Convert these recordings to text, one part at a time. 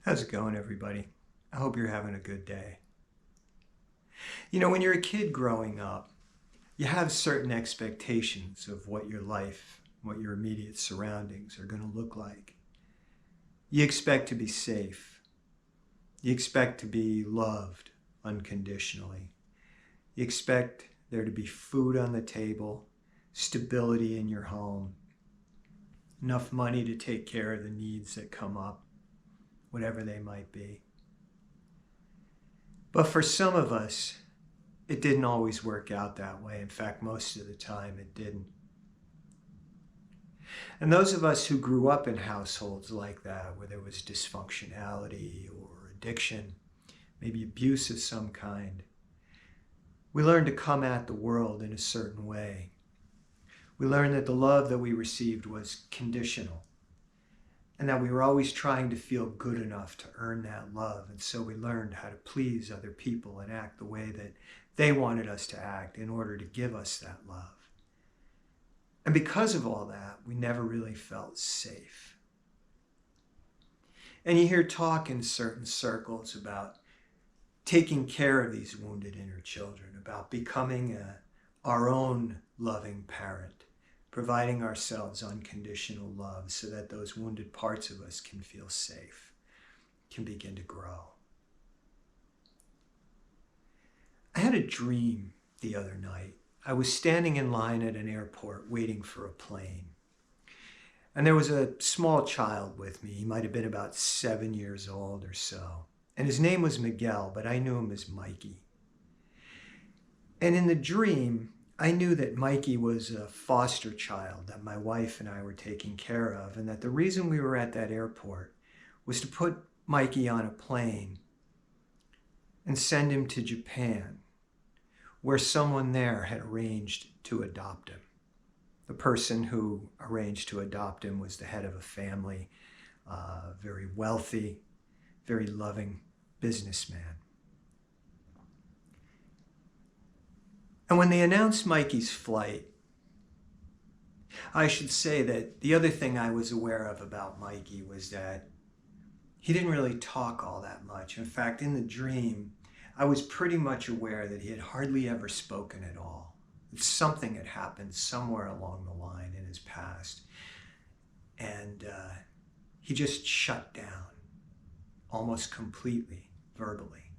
How's it going, everybody? I hope you're having a good day. You know, when you're a kid growing up, you have certain expectations of what your life, what your immediate surroundings are going to look like. You expect to be safe. You expect to be loved unconditionally. You expect there to be food on the table, stability in your home, enough money to take care of the needs that come up, whatever they might be. But for some of us, it didn't always work out that way. In fact, most of the time it didn't. And those of us who grew up in households like that, where there was dysfunctionality or addiction, maybe abuse of some kind, we learned to come at the world in a certain way. We learned that the love that we received was conditional, and that we were always trying to feel good enough to earn that love. And so we learned how to please other people and act the way that they wanted us to act in order to give us that love. And because of all that, we never really felt safe. And you hear talk in certain circles about taking care of these wounded inner children, about becoming our own loving parent, providing ourselves unconditional love so that those wounded parts of us can feel safe, can begin to grow. I had a dream the other night. I was standing in line at an airport waiting for a plane. And there was a small child with me. He might have been about 7 years old or so. And his name was Miguel, but I knew him as Mikey. And in the dream, I knew that Mikey was a foster child that my wife and I were taking care of, and that the reason we were at that airport was to put Mikey on a plane and send him to Japan, where someone there had arranged to adopt him. The person who arranged to adopt him was the head of a family, very wealthy, very loving businessman. And when they announced Mikey's flight, I should say that the other thing I was aware of about Mikey was that he didn't really talk all that much. In fact, in the dream, I was pretty much aware that he had hardly ever spoken at all. Something had happened somewhere along the line in his past. And he just shut down almost completely, verbally.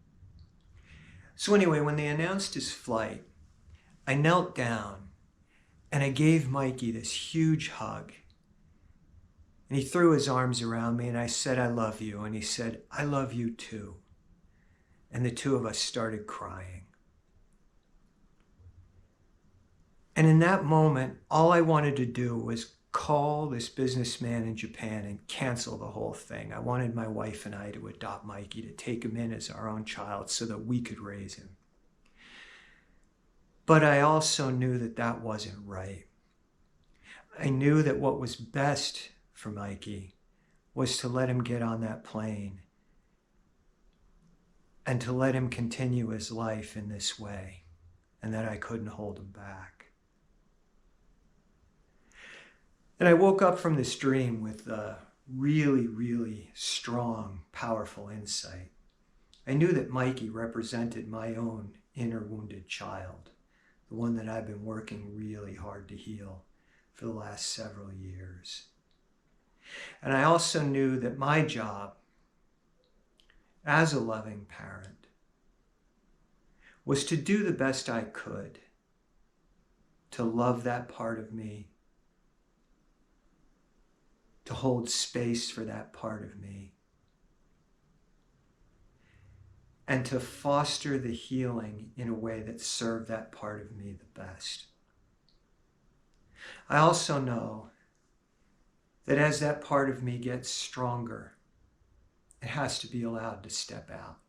So anyway, when they announced his flight, I knelt down and I gave Mikey this huge hug. And he threw his arms around me and I said, "I love you." And he said, "I love you too." And the two of us started crying. And in that moment, all I wanted to do was call this businessman in Japan and cancel the whole thing. I wanted my wife and I to adopt Mikey, to take him in as our own child so that we could raise him. But I also knew that that wasn't right. I knew that what was best for Mikey was to let him get on that plane and to let him continue his life in this way, and that I couldn't hold him back. And I woke up from this dream with a really, really strong, powerful insight. I knew that Mikey represented my own inner wounded child, the one that I've been working really hard to heal for the last several years. And I also knew that my job as a loving parent was to do the best I could to love that part of me, to hold space for that part of me, and to foster the healing in a way that served that part of me the best. I also know that as that part of me gets stronger, it has to be allowed to step out,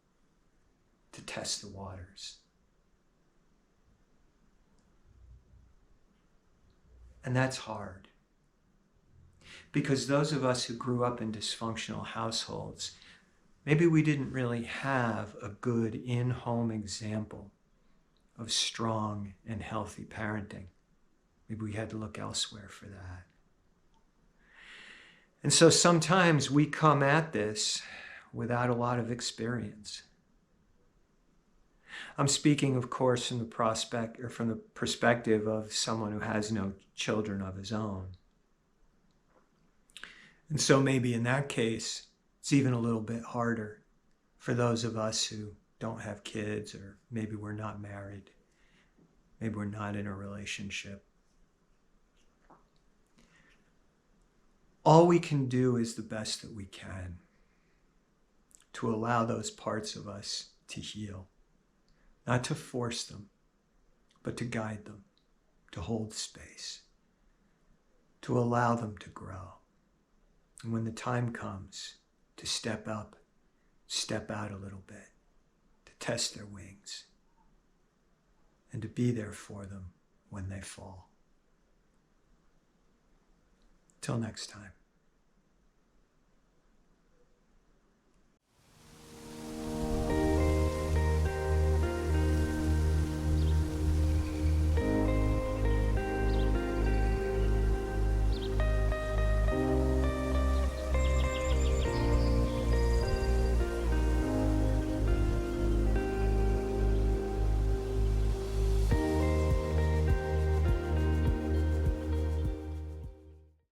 to test the waters. And that's hard. Because those of us who grew up in dysfunctional households, maybe we didn't really have a good in-home example of strong and healthy parenting. Maybe we had to look elsewhere for that. And so sometimes we come at this without a lot of experience. I'm speaking, of course, from the perspective of someone who has no children of his own. And so maybe in that case, it's even a little bit harder for those of us who don't have kids, or maybe we're not married, maybe we're not in a relationship. All we can do is the best that we can to allow those parts of us to heal. Not to force them, but to guide them, to hold space, to allow them to grow. And when the time comes to step up, step out a little bit, to test their wings, and to be there for them when they fall. Till next time.